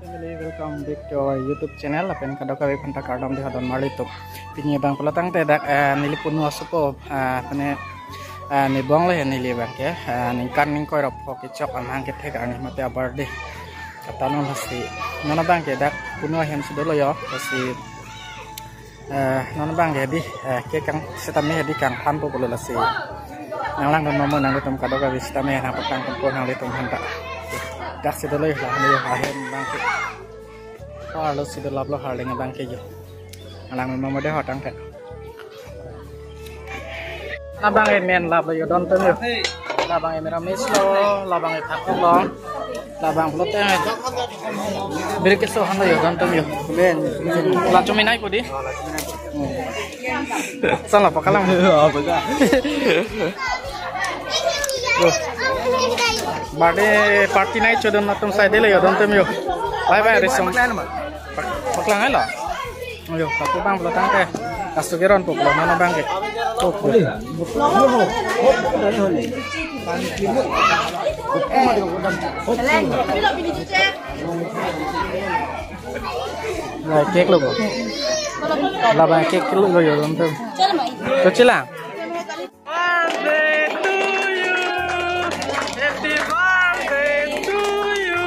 Family, welcome back to our YouTube channel. Apen kadok kami phanta kardom di hadon mali tuk. Pinya bang pelatang te dak nilipun wasupo pane ni bong le nili bang ke ningkan ningkoi rop hoki chok amang ke thek ani mate abar de. Katano hasti. Nona bang ke dak puno hem sudolo yo pasti nona bang ke di ke kang setame di kang pampo polo lasi. Nang lang don momo nang litum kadok kami setame nang petang kumpul nang litum hanta. Dak sida loy lah ni ahem bangke lo sida lablo harling bangke jo alang memang mode hotang ke labang men lablo yo don tem yo labang meramis lo labang thakok lo labang flote beri keso han yo don tem yo ben la chominai podi salah pakalang apa ka Bade party night chodon natum sai dele yo don tem yo. Bye bye resom. Paklang ala. Yo tapu bang belakang teh. Kasugeron poklo mana bang ke. Poklo. Nah, kek lo. Lah bang kek lo yo don tem. To chilang. Happy birthday to you.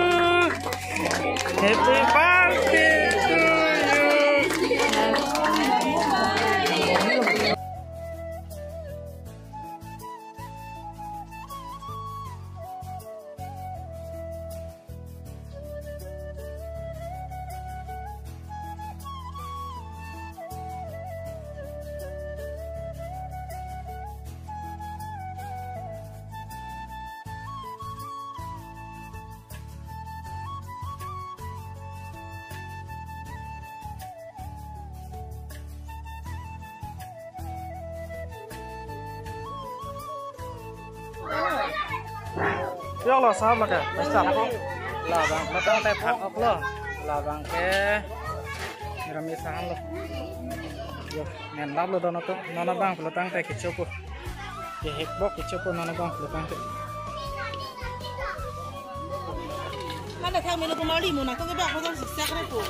Yo lo sahab laka, besar aku. Lah bang, betul teh tak aku lo. Lah bang ke, rami saham lo. Yo, nen lab lo dono tu, nona bang pelutang teh kicupu. Ke hekbok kicupu nona bang pelutang teh. Mana thang melu kemari mu nak kau kedak kau tak siap kan tu.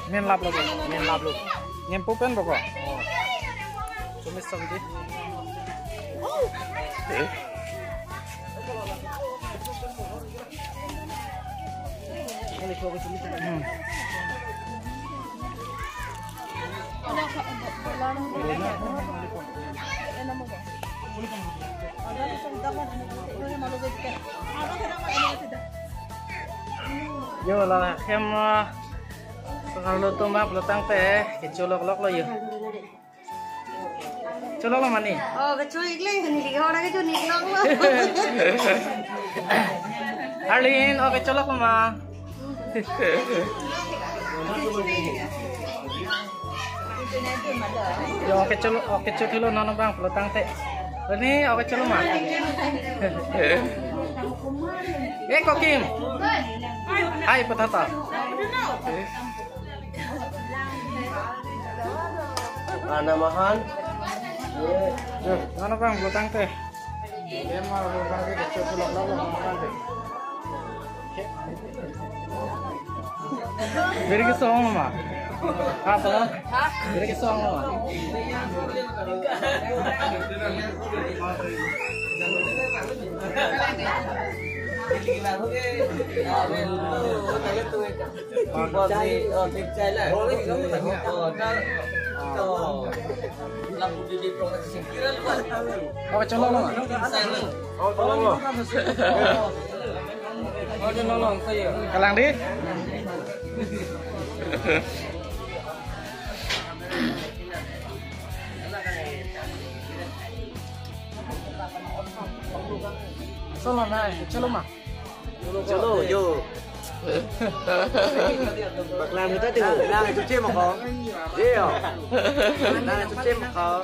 Men lab lo, men lab lo. Nyempu pen pokok. Oh, cuma sabdi. Oh. Yo lah hem kalau tumbang pelutang teh kecolok lok lo yo. Colok lo mani. Oh kecul ikli ni lihat orang kecul ni lok lo. Arlin, oh kecolok lo mah. Yo oke dulu nono bang pelutang teh. Ini oke dulu mah. Kokim. Hai petata. Mana mahan? Nono bang pelutang teh. Dia mau pelutang teh kecil dulu nono teh. Beri ke song mah. Apa? Beri ke song mah. Oh, colong lo. Oh, colong lo. Oh, nolong saya. Kalang di. Solo naik, celo mah. Chalo yo. Bạc làm người ta từ nàng này chút chêm mà có. Dễ à? Nàng này chút chêm mà có.